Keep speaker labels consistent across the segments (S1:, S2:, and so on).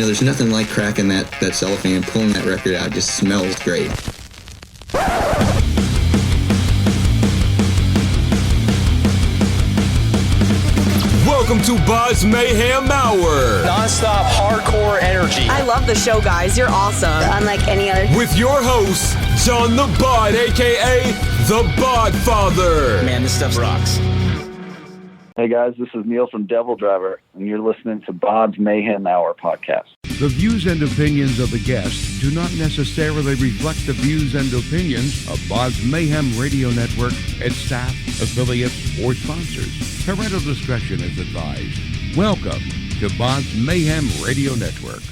S1: there's nothing like cracking that cellophane, pulling that record out. It just smells great.
S2: Welcome to BODS Mayhem Hour.
S3: Non-stop hardcore energy.
S4: I love the show, guys. You're awesome.
S5: Unlike any other.
S2: With your host, John the Bod, a.k.a. the Bod Father.
S3: Man, this stuff rocks.
S6: Hey guys, this is Neal from DevilDriver, and you're listening to BODS Mayhem Hour podcast.
S7: The views and opinions of the guests do not necessarily reflect the views and opinions of BODS Mayhem Radio Network, its staff, affiliates, or sponsors. Parental discretion is advised. Welcome to BODS Mayhem Radio Network.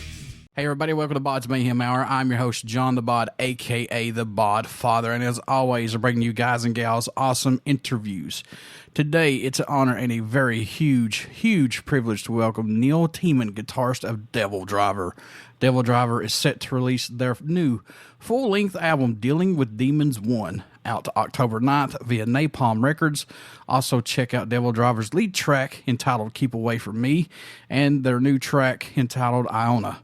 S8: Hey everybody, welcome to BODS Mayhem Hour. I'm your host, John the Bod, a.k.a. the Bod Father, and as always, I'm bringing you guys and gals awesome interviews. Today, it's an honor and a very huge privilege to welcome Neal Tiemann, guitarist of DevilDriver. DevilDriver is set to release their new full-length album, Dealing with Demons 1, out October 9th via Napalm Records. Also, check out DevilDriver's lead track entitled Keep Away From Me, and their new track entitled Iona.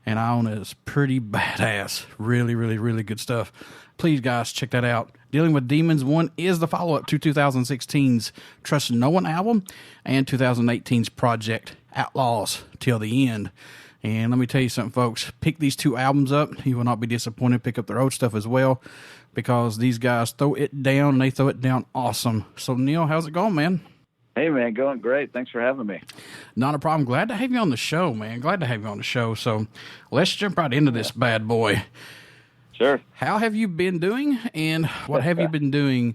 S8: And Iona is pretty badass. Really good stuff. Please, guys, check that out. Dealing with Demons 1 is the follow-up to 2016's Trust No One album and 2018's project Outlaws Till The End. And let me tell you something, folks. Pick these two albums up. You will not be disappointed. Pick up their old stuff as well, because these guys throw it down, and they throw it down awesome. So, Neal, how's it going, man?
S6: Hey, man, going great. Thanks for having me.
S8: Not a problem. Glad to have you on the show, man. Glad to have you on the show. So let's jump right into this bad boy.
S6: Sure.
S8: How have you been doing, and what have you been doing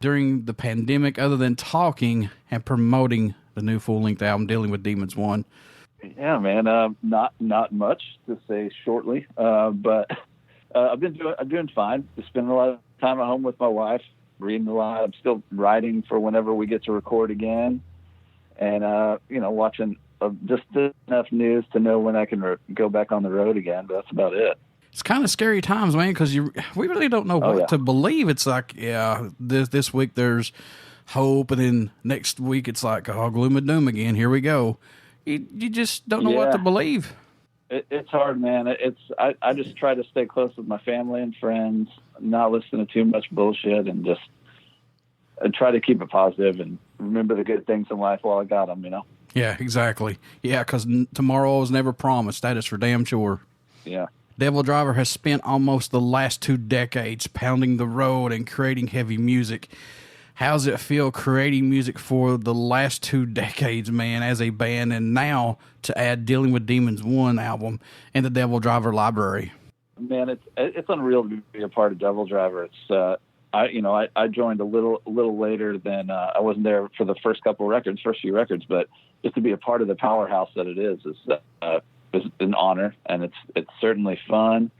S8: during the pandemic other than talking and promoting the new full-length album, Dealing with Demons 1?
S6: Yeah, man, not much to say shortly, but I'm doing fine. Just spending a lot of time at home with my wife, reading a lot. I'm still writing for whenever we get to record again, and watching just enough news to know when I can go back on the road again. But that's about it.
S8: It's kind of scary times, man, because we really don't know what to believe. It's like, this week there's hope, and then next week it's like, oh, gloom and doom again. Here we go. You just don't know what to believe.
S6: It's hard, man. I just try to stay close with my family and friends, not listen to too much bullshit, and just try to keep it positive and remember the good things in life while I got them,
S8: Yeah, exactly. Yeah, because tomorrow is never promised. That is for damn sure.
S6: Yeah.
S8: DevilDriver has spent almost the last 2 decades pounding the road and creating heavy music. How's it feel creating music for the last 2 decades, man, as a band, and now to add Dealing with Demons 1 album in the DevilDriver library?
S6: Man, it's unreal to be a part of DevilDriver. It's I joined a little later than I wasn't there for the first few records, but just to be a part of the powerhouse that it is an honor, and it's certainly fun,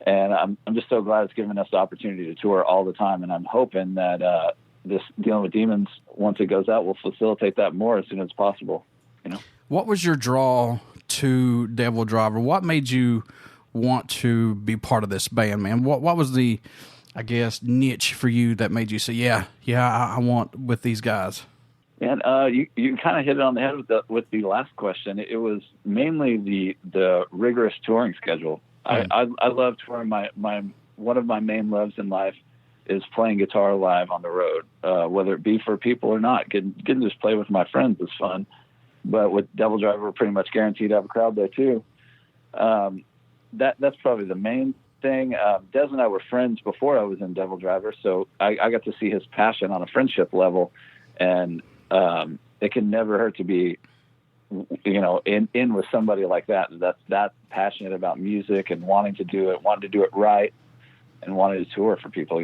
S6: and I'm just so glad it's given us the opportunity to tour all the time, and I'm hoping that this Dealing with Demons, once it goes out, will facilitate that more as soon as possible.
S8: What was your draw to DevilDriver? What made you want to be part of this band, man? What was the, I guess, niche for you that made you say, I want with these guys?
S6: And you kind of hit it on the head with the last question. It was mainly the rigorous touring schedule. I love touring. One of my main loves in life is playing guitar live on the road, whether it be for people or not. Getting to just play with my friends is fun. But with DevilDriver, we're pretty much guaranteed to have a crowd there too. That's probably the main thing. Des and I were friends before I was in DevilDriver, so I got to see his passion on a friendship level, and it can never hurt to be, in with somebody like that's passionate about music and wanting to do it right, and wanting to tour for people.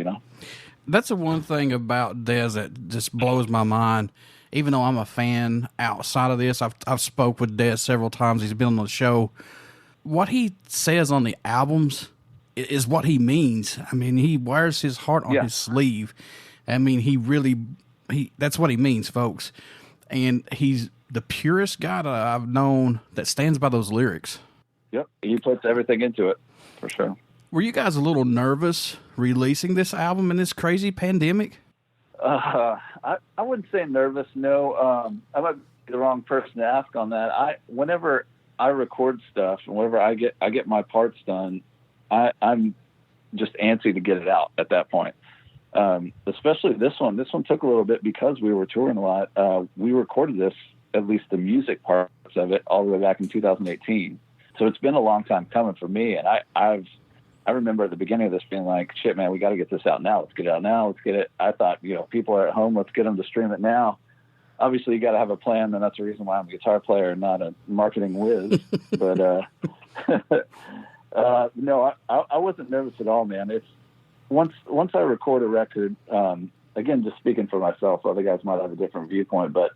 S8: That's the one thing about Des that just blows my mind. Even though I'm a fan outside of this, I've spoke with Des several times. He's been on the show. What he says on the albums is what he means. I mean, he wears his heart on his sleeve. I mean, that's what he means, folks. And he's the purest guy that I've known that stands by those lyrics.
S6: Yep, he puts everything into it, for sure.
S8: Were you guys a little nervous releasing this album in this crazy pandemic?
S6: I wouldn't say nervous, no. I might be the wrong person to ask on that. Whenever I record stuff, and whenever I get my parts done, I'm just antsy to get it out at that point. Especially this one. This one took a little bit because we were touring a lot. We recorded this, at least the music parts of it, all the way back in 2018. So it's been a long time coming for me. And I remember at the beginning of this being like, shit, man, we got to get this out now. Let's get it out now. Let's get it. I thought, people are at home. Let's get them to stream it now. Obviously, you got to have a plan, and that's the reason why I'm a guitar player and not a marketing whiz. But no, I wasn't nervous at all, man. It's once I record a record. Again, just speaking for myself, other guys might have a different viewpoint, but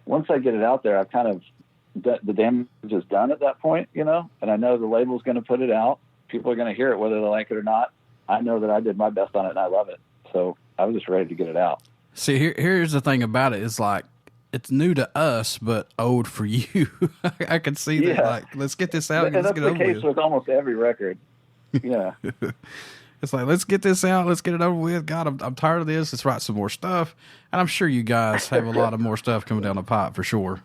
S6: once I get it out there, I kind of the damage is done at that point, and I know the label's going to put it out. People are going to hear it whether they like it or not. I know that I did my best on it, and I love it. So I was just ready to get it out.
S8: See, here's the thing about it. It's like, it's new to us, but old for you. I can see that. Like, let's get this out.
S6: And that's the case with almost every record. Yeah.
S8: It's like, let's get this out. Let's get it over with. God, I'm tired of this. Let's write some more stuff. And I'm sure you guys have a lot of more stuff coming down the pipe for sure.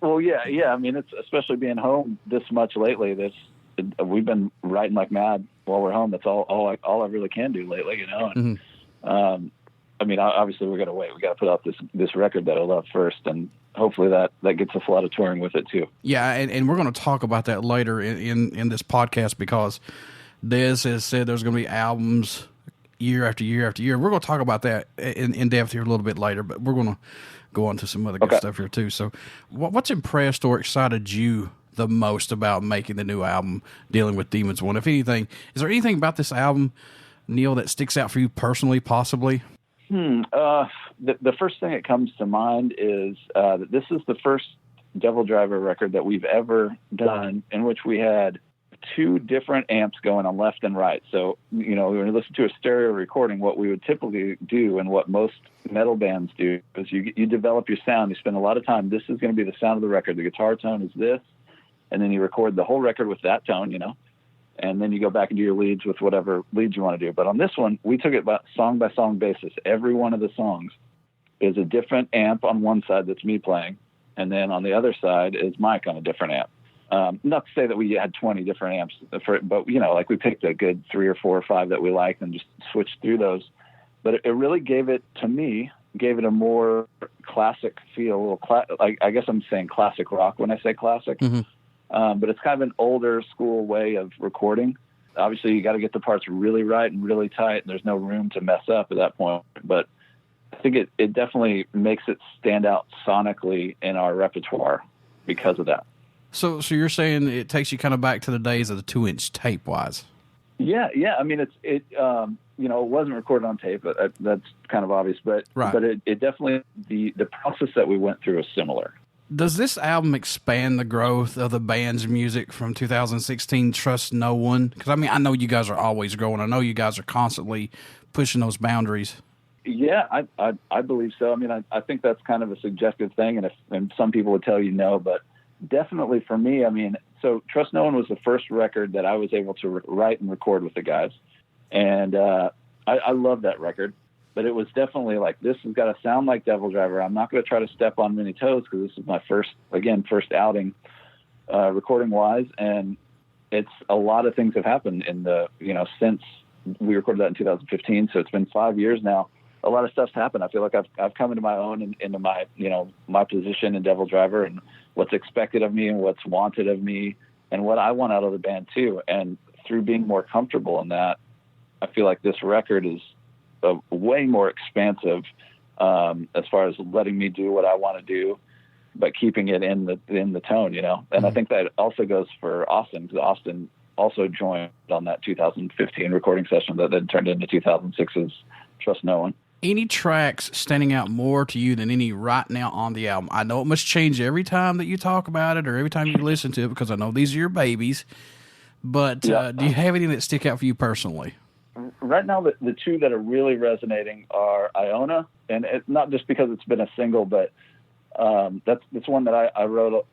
S6: Well, yeah. I mean, it's especially being home this much lately. We've been writing like mad while we're home. That's all I really can do lately, And, I mean, obviously we're going to wait. We got to put out this record that I love first, and hopefully that gets us a lot of touring with it too. Yeah,
S8: and we're going to talk about that later in this podcast, because Des has said there's going to be albums year after year after year. We're going to talk about that in depth here a little bit later, but we're going to go on to some other good stuff here too. So what's impressed or excited you the most about making the new album, Dealing with Demons 1? If anything, is there anything about this album, Neal, that sticks out for you personally, possibly?
S6: The first thing that comes to mind is that this is the first DevilDriver record that we've ever done in which we had two different amps going on left and right. So, when you listen to a stereo recording, what we would typically do and what most metal bands do is you develop your sound. You spend a lot of time. This is going to be the sound of the record. The guitar tone is this, and then you record the whole record with that tone, and then you go back and do your leads with whatever leads you want to do. But on this one, we took it by song basis. Every one of the songs is a different amp on one side that's me playing, and then on the other side is Mike on a different amp. Not to say that we had 20 different amps for it, but like we picked a good 3 or 4 or 5 that we liked and just switched through those. But it really gave it a more classic feel. I guess I'm saying classic rock when I say classic. Mm-hmm. But it's kind of an older school way of recording. Obviously, you got to get the parts really right and really tight, and there's no room to mess up at that point. But I think it definitely makes it stand out sonically in our repertoire because of that. So
S8: you're saying it takes you kind of back to the days of the 2-inch tape wise?
S6: Yeah. I mean, it wasn't recorded on tape, but that's kind of obvious. But
S8: right.
S6: But it definitely the process that we went through is similar.
S8: Does this album expand the growth of the band's music from 2016, Trust No One? Because, I mean, I know you guys are always growing. I know you guys are constantly pushing those boundaries.
S6: Yeah, I believe so. I mean, I think that's kind of a subjective thing, and some people would tell you no, but definitely for me, I mean, so Trust No One was the first record that I was able to write and record with the guys, and I love that record. But it was definitely like, this has got to sound like DevilDriver. I'm not going to try to step on many toes because this is my first outing recording wise. And it's a lot of things have happened in the, since we recorded that in 2015. So it's been 5 years now. A lot of stuff's happened. I feel like I've come into my own and into my, my position in DevilDriver and what's expected of me and what's wanted of me and what I want out of the band too. And through being more comfortable in that, I feel like this record is way more expansive as far as letting me do what I want to do, but keeping it in the tone, And mm-hmm. I think that also goes for Austin, because Austin also joined on that 2015 recording session that then turned into 2006's Trust No One.
S8: Any tracks standing out more to you than any right now on the album? I know it must change every time that you talk about it or every time you listen to it, because I know these are your babies, but do you have any that stick out for you personally?
S6: Right now, the two that are really resonating are Iona, and it's not just because it's been a single, but that's one that I wrote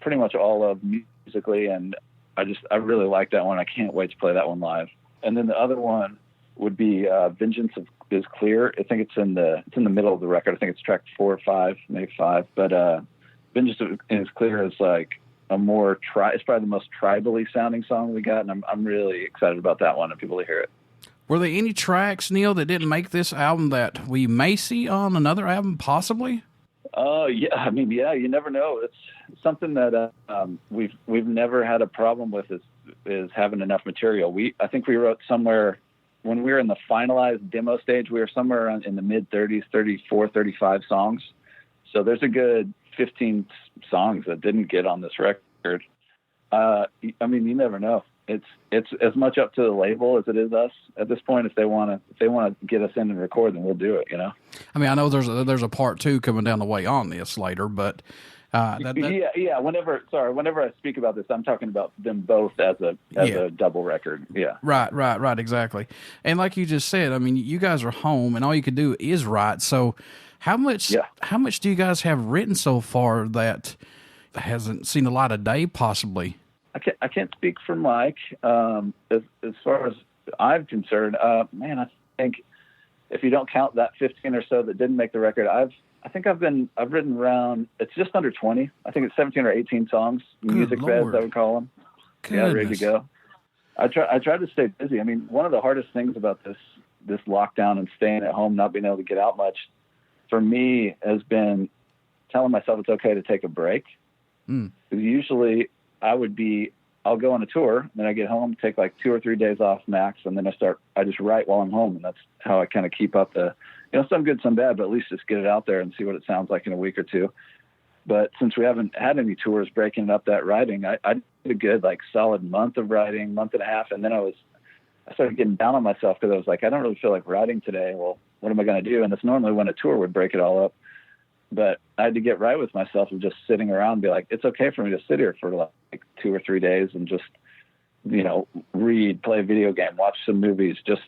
S6: pretty much all of musically, and I really like that one. I can't wait to play that one live. And then the other one would be Vengeance is Clear. I think it's in the middle of the record. I think it's track 4 or 5, maybe 5. But Vengeance is Clear is like, more it's probably the most tribally sounding song we got, and I'm really excited about that one and people to hear it.
S8: Were there any tracks, Neal, that didn't make this album that we may see on another album, possibly?
S6: Yeah, I mean, yeah, you never know. It's something that we've never had a problem with is having enough material. I think we wrote somewhere when we were in the finalized demo stage, we were somewhere around in the mid 30s, 34, 35 songs. So there's a good 15 songs that didn't get on this record. I mean, you never know. It's as much up to the label as it is us at this point. If they want to get us in and record, then we'll do it. You know.
S8: I mean, I know there's a part 2 coming down the way on this later, but
S6: yeah. Whenever I speak about this, I'm talking about them both as a double record. Yeah.
S8: Right. Exactly. And like you just said, I mean, you guys are home, and all you can do is write. So, how much do you guys have written so far that hasn't seen a light of day, possibly?
S6: I can't speak for Mike. As far as I'm concerned, man, I think if you don't count that 15 or so that didn't make the record, I've written around, it's just under 20. I think it's 17 or 18 songs, music beds, I would call them. Goodness. Yeah, ready to go. I try to stay busy. I mean, one of the hardest things about this lockdown and staying at home, not being able to get out much, for me has been telling myself it's okay to take a break. Because usually I'll go on a tour, then I get home, take like 2 or 3 days off max, and then I just write while I'm home, and that's how I kind of keep up some good, some bad, but at least just get it out there and see what it sounds like in a week or two. But since we haven't had any tours breaking up that writing, I did a good like solid month of writing, month and a half, and then I started getting down on myself because I was like, I don't really feel like writing today. Well, what am I going to do? And it's normally when a tour would break it all up. But I had to get right with myself of just sitting around and be like, it's okay for me to sit here for like 2 or 3 days and just, read, play a video game, watch some movies, just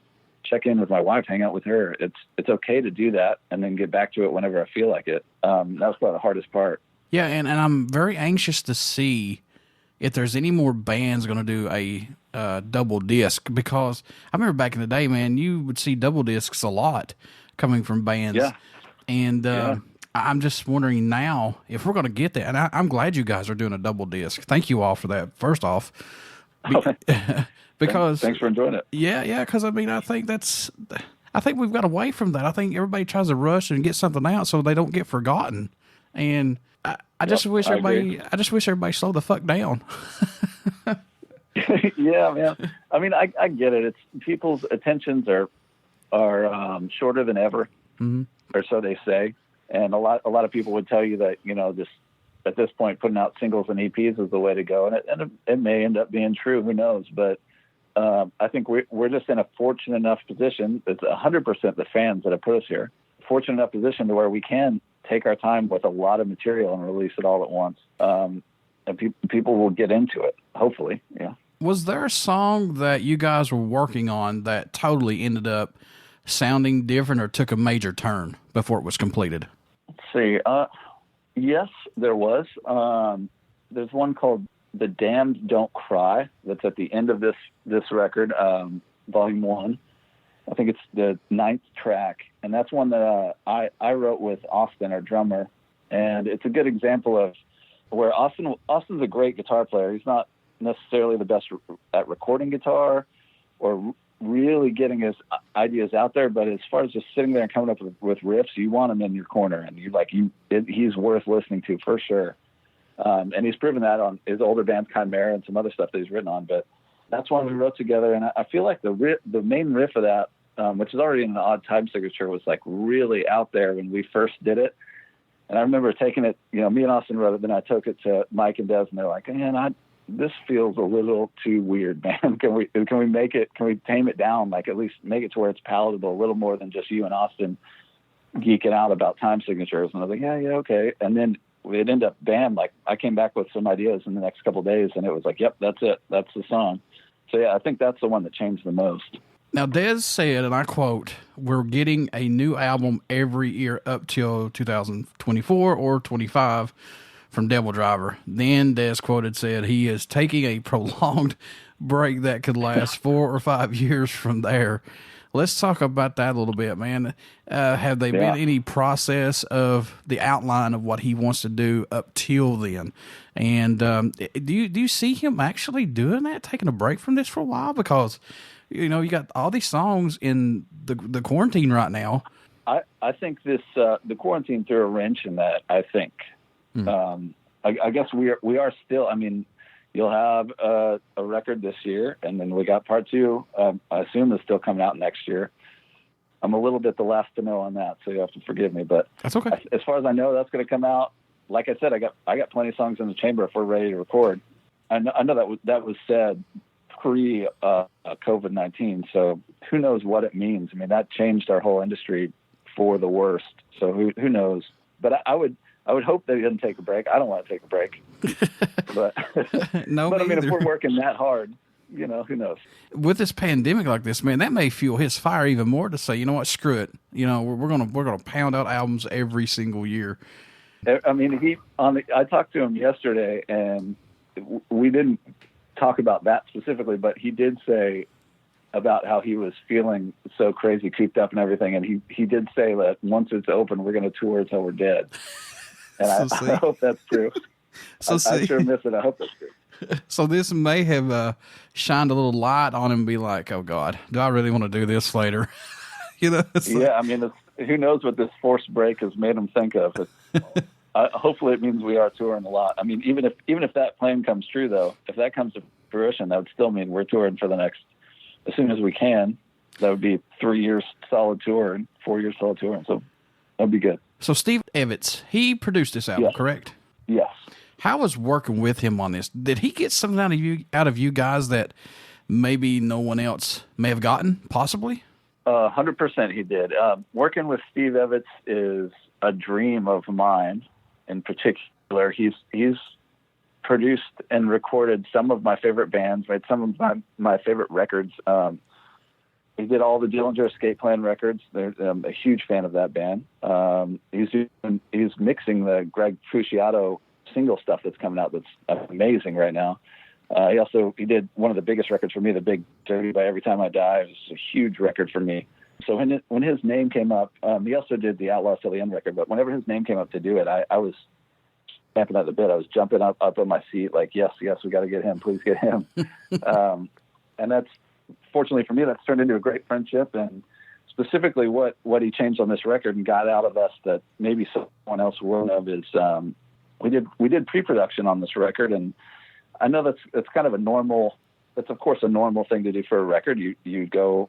S6: check in with my wife, hang out with her. It's okay to do that and then get back to it whenever I feel like it. That was probably the hardest part.
S8: Yeah, and I'm very anxious to see if there's any more bands going to do a double disc, because I remember back in the day, man, you would see double discs a lot coming from bands. Yeah. And I'm just wondering now if we're going to get that. And I'm glad you guys are doing a double disc. Thank you all for that, first off. Because
S6: thanks for enjoying it.
S8: Yeah, because I mean, I think we've got away from that. I think everybody tries to rush and get something out so they don't get forgotten. And I just wish everybody slowed the fuck down.
S6: Yeah, man. I mean, I get it. It's people's attentions are shorter than ever, or so they say. And a lot of people would tell you that, just at this point, putting out singles and EPs is the way to go. And it may end up being true. Who knows? But I think we're just in a fortunate enough position. It's 100% the fans that have put us here. Fortunate enough position to where we can take our time with a lot of material and release it all at once. And people will get into it, hopefully. Yeah.
S8: Was there a song that you guys were working on that totally ended up sounding different or took a major turn before it was completed?
S6: Let's see. Yes, there was. There's one called "The Damned Don't Cry" that's at the end of this record, Volume 1. I think it's the 9th track, and that's one that I wrote with Austin, our drummer, and it's a good example of where Austin's a great guitar player. He's not necessarily the best at recording guitar or really getting his ideas out there, but as far as just sitting there and coming up with riffs, you want him in your corner, and he's worth listening to for sure. And he's proven that on his older band Chimera and some other stuff that he's written on. But that's one we wrote together, and I feel like the main riff of that, which is already in an odd time signature, was like really out there when we first did it. And I remember taking it, me and Austin wrote it, then I took it to Mike and Des, and they're like, man, this feels a little too weird, man. Can we tame it down? Like at least make it to where it's palatable, a little more than just you and Austin geeking out about time signatures. And I was like, yeah, okay. And then it ended up, bam, like I came back with some ideas in the next couple of days, and it was like, yep, that's it. That's the song. So yeah, I think that's the one that changed the most.
S8: Now, Des said, and I quote, "We're getting a new album every year up till 2024 or 25 from DevilDriver." Then Des quoted said he is taking a prolonged break that could last 4 or 5 years from there. Let's talk about that a little bit, man. Have they been any process of the outline of what he wants to do up till then? And do you see him actually doing that, taking a break from this for a while? Because, you know, you got all these songs in the quarantine right now.
S6: I think this the quarantine threw a wrench in that. I think. I guess we are still. I mean, you'll have a record this year, and then we got part 2. I assume it's still coming out next year. I'm a little bit the last to know on that, so you have to forgive me. But
S8: that's okay.
S6: As far as I know, that's going to come out. Like I said, I got plenty of songs in the chamber if we're ready to record. I know that was said pre COVID-19. So who knows what it means? I mean, that changed our whole industry for the worst. So who knows? But I would hope that he doesn't take a break. I don't want to take a break. But
S8: no,
S6: but I mean, if we're working that hard, you know, who knows?
S8: With this pandemic like this, man, that may fuel his fire even more to say, you know what, screw it. You know, we're gonna pound out albums every single year.
S6: I mean, I talked to him yesterday, and we didn't talk about that specifically, but he did say about how he was feeling so crazy, cooped up and everything. And he did say that once it's open, we're going to tour until we're dead. And I hope that's true. I sure miss it. I hope that's true.
S8: So this may have shined a little light on him and be like, oh God, do I really want to do this later? You know?
S6: Yeah. I mean, who knows what this forced break has made him think of. Hopefully it means we are touring a lot. I mean, even if that plan comes true, though, if that comes to fruition, that would still mean we're touring for the next, as soon as we can. That would be 3 years solid tour and 4 years solid tour. So that'd be good.
S8: So Steve Evans, he produced this album, correct?
S6: Yes.
S8: How was working with him on this? Did he get something out of you guys that maybe no one else may have gotten, possibly?
S6: 100% he did. Working with Steve Evans is a dream of mine. In particular, he's produced and recorded some of my favorite bands, made some of my favorite records. He did all the Dillinger Escape Plan records. I'm a huge fan of that band. He's mixing the Greg Fuciato single stuff that's coming out that's amazing right now. He did one of the biggest records for me, The Big Dirty by Every Time I Die. It was a huge record for me. So when his name came up, he also did the Outlaws Til The End record, but whenever his name came up to do it, I was stamping at the bit. I was jumping up on my seat like, yes, we got to get him. Please get him. And that's, fortunately for me, that's turned into a great friendship. And specifically what he changed on this record and got out of us that maybe someone else wouldn't have is we did pre-production on this record. And I know that's kind of that's of course a normal thing to do for a record. You go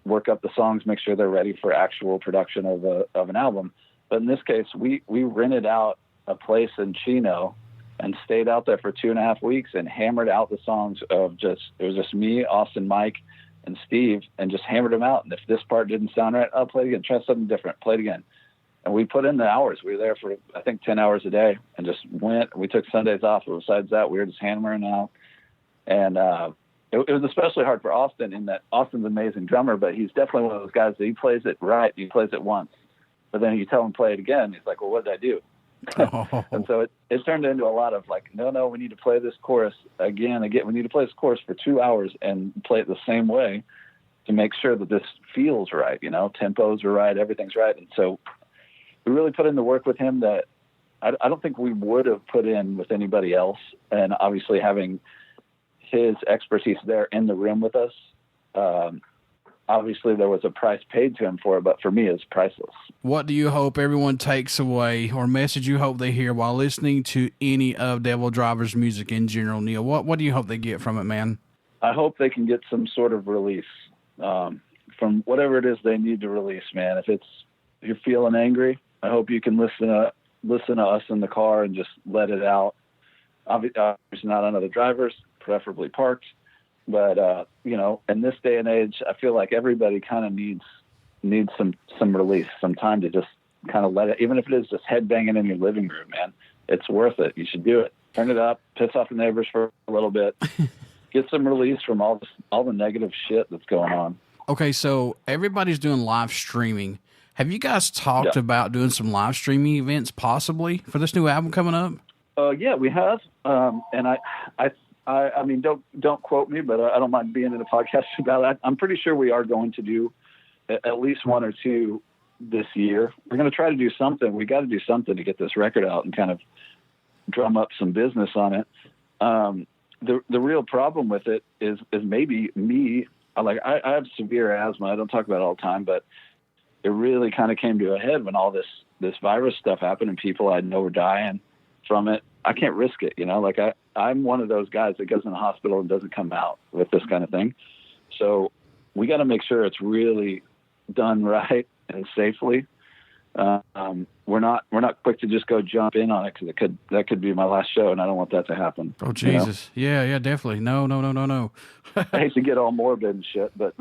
S6: work up the songs, make sure they're ready for actual production of an album. But in this case, we rented out a place in Chino and stayed out there for 2.5 weeks and hammered out the songs it was just me, Austin, Mike, and Steve, and just hammered them out. And if this part didn't sound right, I'll play it again, try something different, play it again. And we put in the hours. We were there for, I think, 10 hours a day and just went. We took Sundays off. But besides that, we were just hammering out. And it was especially hard for Austin in that Austin's an amazing drummer, but he's definitely one of those guys that he plays it right. He plays it once. But then you tell him play it again. He's like, well, what did I do?
S8: Oh.
S6: And so it turned into a lot of like, no, we need to play this chorus again. We need to play this chorus for 2 hours and play it the same way to make sure that this feels right. You know, tempos are right, everything's right. And so we really put in the work with him that I don't think we would have put in with anybody else. And obviously having his expertise there in the room with us, obviously there was a price paid to him for it, but for me it's priceless.
S8: What do you hope everyone takes away, or message you hope they hear while listening to any of DevilDriver's music in general, Neal? What do you hope they get from it, man? I
S6: hope they can get some sort of release from whatever it is they need to release, man. If you're feeling angry, I hope you can listen to us in the car and just let it out. Obviously not on other drivers, preferably parked. But, in this day and age, I feel like everybody kind of needs some release, some time to just kind of let it, even if it is just headbanging in your living room, man, it's worth it. You should do it. Turn it up, piss off the neighbors for a little bit, get some release from all the negative shit that's going on. Okay, so everybody's doing live streaming. Have you guys talked about doing some live streaming events possibly for this new album coming up? Yeah, we have. And I mean, don't quote me, but I don't mind being in a podcast about it. I'm pretty sure we are going to do at least one or two this year. We're going to try to do something. We got to do something to get this record out and kind of drum up some business on it. The real problem with it is maybe me. I have severe asthma. I don't talk about it all the time, but it really kind of came to a head when all this virus stuff happened and people I know were dying from it. I can't risk it, like I'm one of those guys that goes in the hospital and doesn't come out with this kind of thing. So we got to make sure it's really done right and safely. We're not quick to just go jump in on it because that could be my last show, and I don't want that to happen.
S8: Oh Jesus, yeah, definitely. No.
S6: I hate to get all morbid and shit, but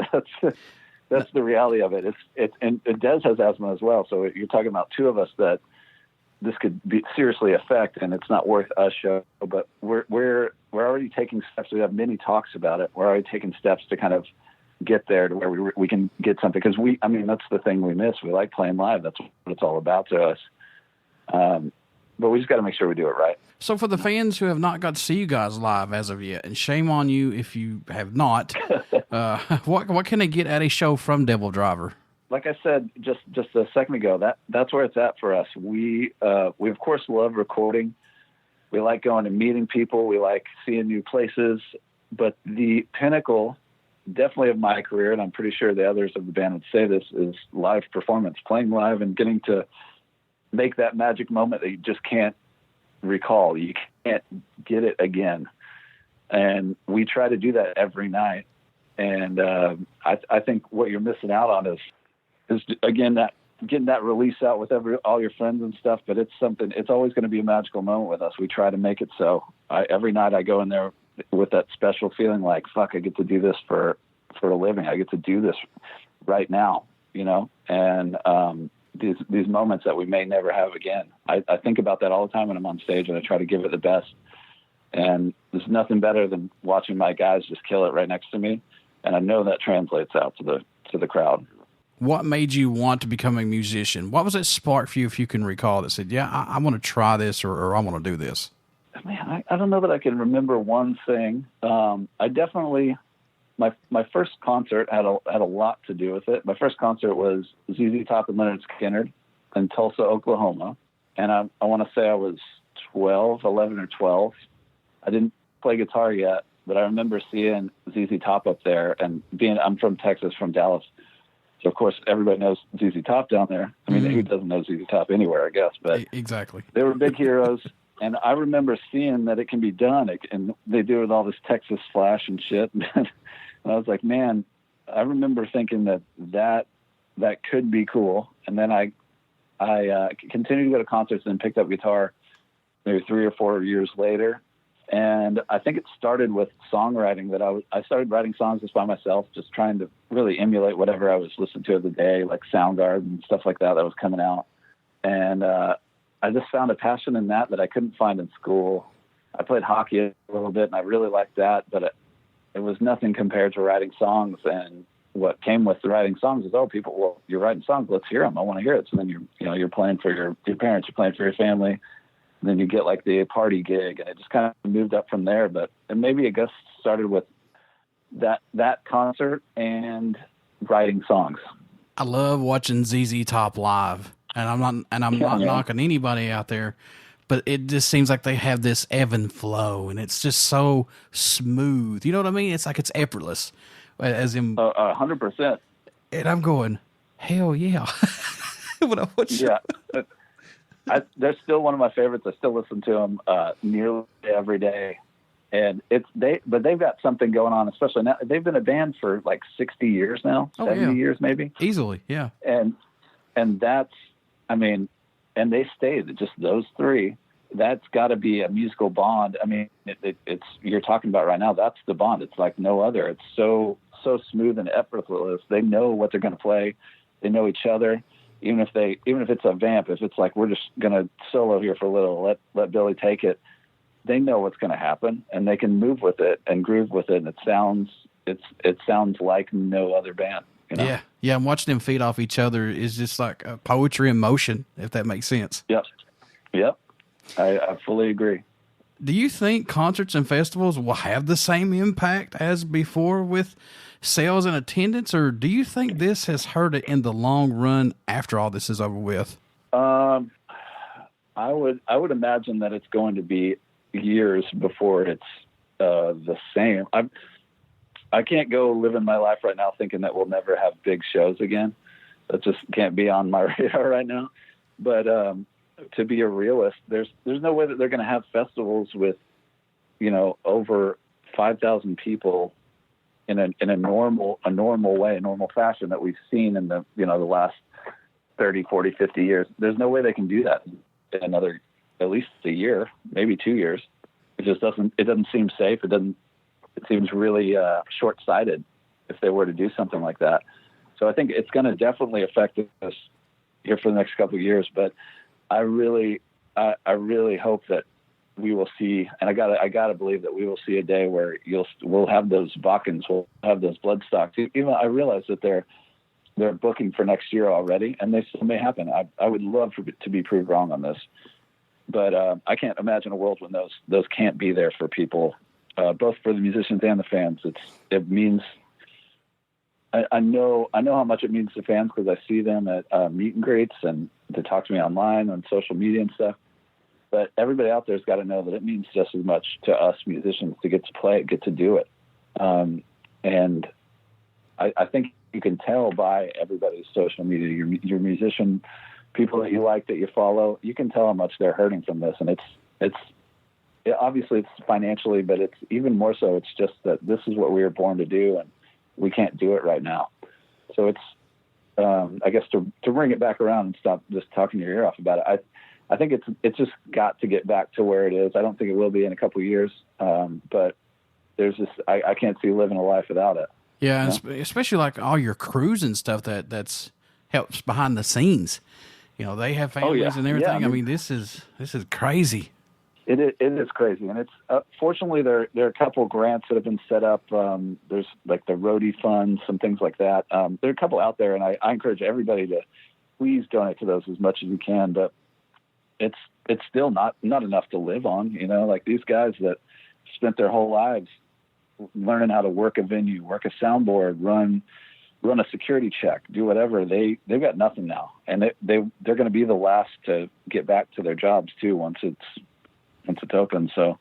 S6: that's the reality of it. And Des has asthma as well, so you're talking about two of us that this could be seriously affect, and it's not worth a show. But we're already taking steps. We have many talks about it. We're already taking steps to kind of get there to where we can get something, because that's the thing we miss. We like playing live. That's what it's all about to us. But we just got to make sure we do it right.
S8: So for the fans who have not got to see you guys live as of yet, and shame on you if you have not, what can they get at a show from DevilDriver?
S6: Like I said just a second ago, that's where it's at for us. We of course love recording. We like going and meeting people. We like seeing new places. But the pinnacle, definitely of my career, and I'm pretty sure the others of the band would say this, is live performance, playing live and getting to make that magic moment that you just can't recall. You can't get it again. And we try to do that every night. And I think what you're missing out on is again, that getting that release out with all your friends and stuff. But it's always going to be a magical moment with us. We try to make it so. Every night I go in there with that special feeling like, fuck, I get to do this for a living. I get to do this right now, and these moments that we may never have again. I think about that all the time when I'm on stage, and I try to give it the best. And there's nothing better than watching my guys just kill it right next to me. And I know that translates out to the crowd.
S8: What made you want to become a musician? What was that spark for you, if you can recall, that said, yeah, I want to try this, or I want to do this?
S6: Man, I don't know that I can remember one thing. I definitely, my first concert had a lot to do with it. My first concert was ZZ Top and Leonard Skinner in Tulsa, Oklahoma. And I want to say I was 11 or 12. I didn't play guitar yet, but I remember seeing ZZ Top up there, and I'm from Texas, from Dallas. So, of course, everybody knows ZZ Top down there. I mean, who doesn't know ZZ Top anywhere, I guess? But
S8: exactly,
S6: they were big heroes. And I remember seeing that it can be done, and they do it with all this Texas flash and shit. And I was like, man, I remember thinking that could be cool. And then I continued to go to concerts and picked up guitar maybe 3 or 4 years later. And I think it started with songwriting. That I started writing songs just by myself, just trying to really emulate whatever I was listening to of the day, like Soundgarden and stuff like that was coming out. And I just found a passion in that I couldn't find in school. I played hockey a little bit, and I really liked that, but it was nothing compared to writing songs. And what came with the writing songs is, well, you're writing songs, let's hear them. I want to hear it. So then you're playing for your parents, you're playing for your family. And then you get like the party gig, and it just kind of moved up from there. But maybe it just started with that concert and writing songs.
S8: I love watching ZZ Top live, and I'm not knocking anybody out there, but it just seems like they have this ebb and flow, and it's just so smooth. You know what I mean? It's like it's effortless, as in
S6: 100%.
S8: And I'm going, hell yeah!
S6: They're still one of my favorites. I still listen to them nearly every day, and but they've got something going on, especially now. They've been a band for like 60 years now, 70 years maybe,
S8: easily, yeah.
S6: And that's, and they stayed just those three. That's got to be a musical bond. I mean, it's you're talking about right now. That's the bond. It's like no other. It's so smooth and effortless. They know what they're going to play. They know each other. Even if it's a vamp, if it's like we're just gonna solo here for a little, let Billy take it, they know what's gonna happen, and they can move with it and groove with it, and it sounds like no other band.
S8: Yeah, and watching them feed off each other is just like poetry in motion, if that makes sense.
S6: Yep, I fully agree.
S8: Do you think concerts and festivals will have the same impact as before with sales and attendance, or do you think this has hurt it in the long run after all this is over with?
S6: I would imagine that it's going to be years before it's the same. I can't go living my life right now thinking that we'll never have big shows again. That just can't be on my radar right now. But to be a realist, there's no way that they're going to have festivals with, over 5,000 people in a normal way, a normal fashion that we've seen in the last 30, 40, 50 years. There's no way they can do that in another, at least a year, maybe 2 years. It just doesn't seem safe. It seems really short-sighted if they were to do something like that. So I think it's going to definitely affect us here for the next couple of years, but I really hope that we will see, and I gotta believe that we will see a day where we'll have those Bakkens, we'll have those Bloodstocks. Even I realize that they're booking for next year already, and they still may happen. I would love to be proved wrong on this, but I can't imagine a world when those can't be there for people, both for the musicians and the fans. It means. I know how much it means to fans because I see them at meet and greets and they talk to me online on social media and stuff. But everybody out there's got to know that it means just as much to us musicians to get to play it, get to do it. And I think you can tell by everybody's social media, your musician, people that you like, that you follow, you can tell how much they're hurting from this. And obviously it's financially, but it's even more so. It's just that this is what we were born to do, and we can't do it right now. So it's, I guess to bring it back around and stop just talking your ear off about it. I think it's just got to get back to where it is. I don't think it will be in a couple of years. But there's just, I can't see living a life without it.
S8: Yeah. Especially like all your crews and stuff that's helps behind the scenes. They have families and everything.
S6: Yeah,
S8: I mean, this is crazy.
S6: It is crazy, and it's fortunately there are a couple of grants that have been set up. There's like the Roadie fund, some things like that. There are a couple out there, and I encourage everybody to please donate to those as much as you can. But it's still not enough to live on. Like these guys that spent their whole lives learning how to work a venue, work a soundboard, run a security check, do whatever. They've got nothing now, and they're going to be the last to get back to their jobs too once it's open. So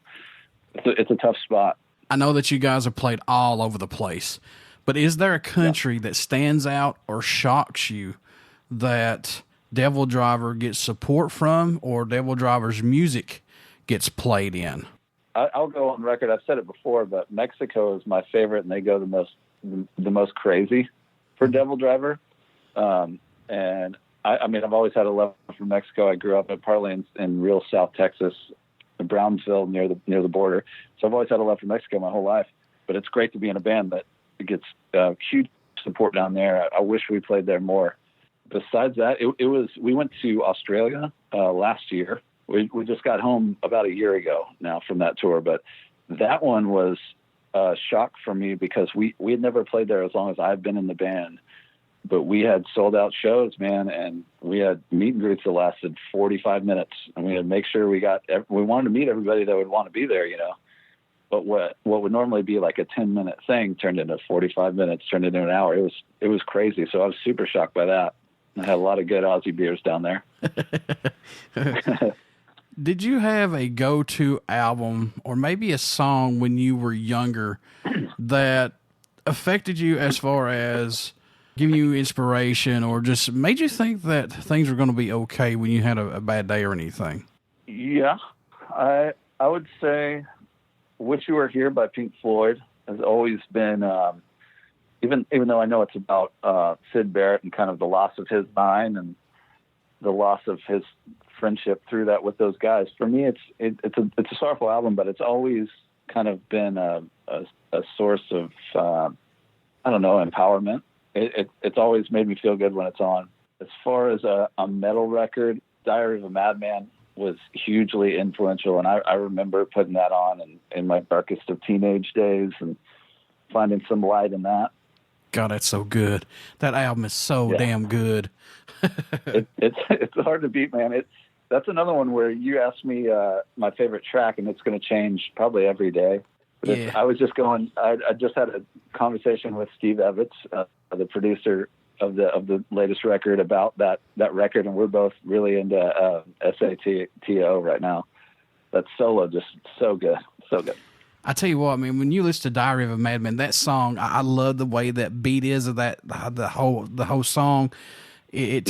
S6: it's a tough spot.
S8: I know that you guys have played all over the place, but is there a country that stands out or shocks you that DevilDriver gets support from, or DevilDriver's music gets played in?
S6: I'll go on record. I've said it before, but Mexico is my favorite, and they go the most crazy for DevilDriver. And I mean, I've always had a love for Mexico. I grew up partly in real South Texas, in Brownsville, near the border. So I've always had a love for Mexico my whole life. But it's great to be in a band that gets huge support down there. I wish we played there more. Besides that, we went to Australia last year. We just got home about a year ago now from that tour, but that one was a shock for me because we had never played there as long as I've been in the band. But we had sold out shows, man, and we had meet and greets that lasted 45 minutes. And we had to make sure we wanted to meet everybody that would want to be there, But what would normally be like a 10-minute thing turned into 45 minutes, turned into an hour. It was crazy. So I was super shocked by that. I had a lot of good Aussie beers down there.
S8: Did you have a go-to album or maybe a song when you were younger that affected you as far as giving you inspiration or just made you think that things were going to be okay when you had a bad day or anything?
S6: Yeah, I would say Wish You Were Here by Pink Floyd has always been, even though I know it's about Syd Barrett and kind of the loss of his mind and the loss of his friendship through that with those guys. For me, it's a sorrowful album, but it's always kind of been a source of empowerment. It's always made me feel good when it's on. As far as a metal record, Diary of a Madman was hugely influential, and I remember putting that on in my darkest of teenage days and finding some light in that.
S8: God, that's so good. That album is so damn good.
S6: It's hard to beat, man. That's another one where you asked me my favorite track, and it's going to change probably every day. But
S8: Yeah.
S6: I was just going. I just had a conversation with Steve Evans, the producer of the latest record, about that record, and we're both really into SATO right now. That solo just so good, so good.
S8: I tell you what, I mean, when you listen to Diary of a Madman, that song, I love the way that beat is of that the whole song. It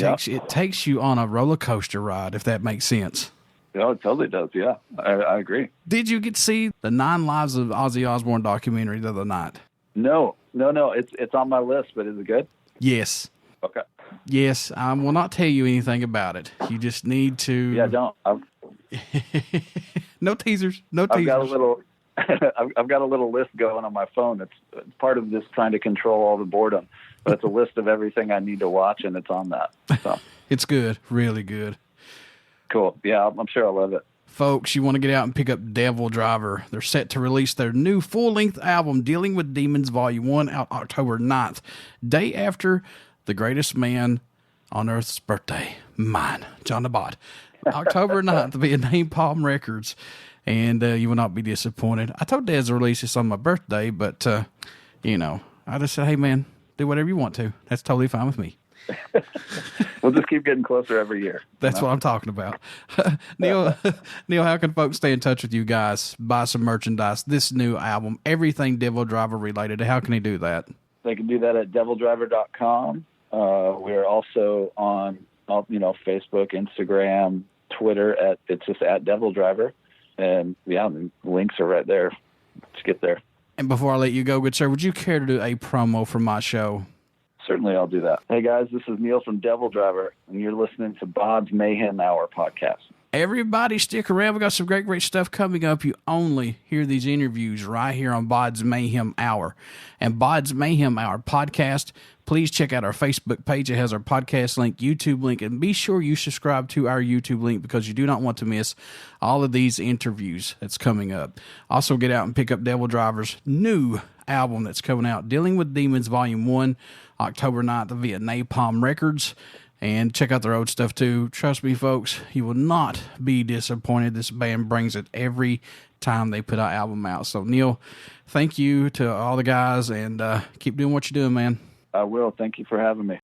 S8: takes you on a roller coaster ride, if that makes sense.
S6: Yeah, it totally does. Yeah, I agree.
S8: Did you get to see the 9 Lives of Ozzy Osbourne documentary the other night?
S6: No. It's on my list, but is it good?
S8: Yes.
S6: Okay.
S8: Yes, I will not tell you anything about it. You just need to.
S6: Yeah, don't.
S8: No teasers.
S6: I've got a little. I've got a little list going on my phone. It's part of this trying to control all the boredom. But it's a list of everything I need to watch, and it's on that. So
S8: It's good, really good.
S6: cool. Yeah, I'm sure I'll love it.
S8: Folks, you want to get out and pick up DevilDriver. They're set to release their new full-length album, Dealing with Demons Volume 1, out October 9th, day after the greatest man on Earth's birthday, mine, John the Bot. October 9th via Napalm Records, and you will not be disappointed. I told Dez to release this on my birthday, but, I just said, hey, man, do whatever you want to. That's totally fine with me.
S6: We'll just keep getting closer every year.
S8: That's what I'm talking about. Neal, how can folks stay in touch with you guys, buy some merchandise, this new album, everything DevilDriver related? How can he do that?
S6: They can do that at DevilDriver.com. We're also on, Facebook, Instagram, Twitter. It's just at DevilDriver. And, the links are right there. Let's get there.
S8: And before I let you go, good sir, would you care to do a promo for my show?
S6: Certainly, I'll do that. Hey, guys, this is Neal from DevilDriver, and you're listening to BODS Mayhem Hour podcast.
S8: Everybody stick around. We got some great stuff coming up. You only hear these interviews right here on BODS Mayhem Hour. And BODS Mayhem Hour podcast, please check out our Facebook page. It has our podcast link, YouTube link, and be sure you subscribe to our YouTube link because you do not want to miss all of these interviews that's coming up. Also, get out and pick up DevilDriver's new album that's coming out, Dealing with Demons Volume 1, October 9th via Napalm Records. And check out their old stuff too. Trust me, folks, you will not be disappointed. This band brings it every time they put an album out. So, Neal, thank you to all the guys, and keep doing what you're doing, man.
S6: I will. Thank you for having me.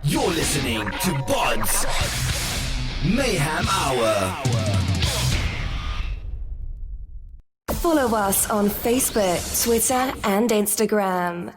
S5: You're listening to BODS Mayhem Hour.
S9: Follow us on Facebook, Twitter, and Instagram.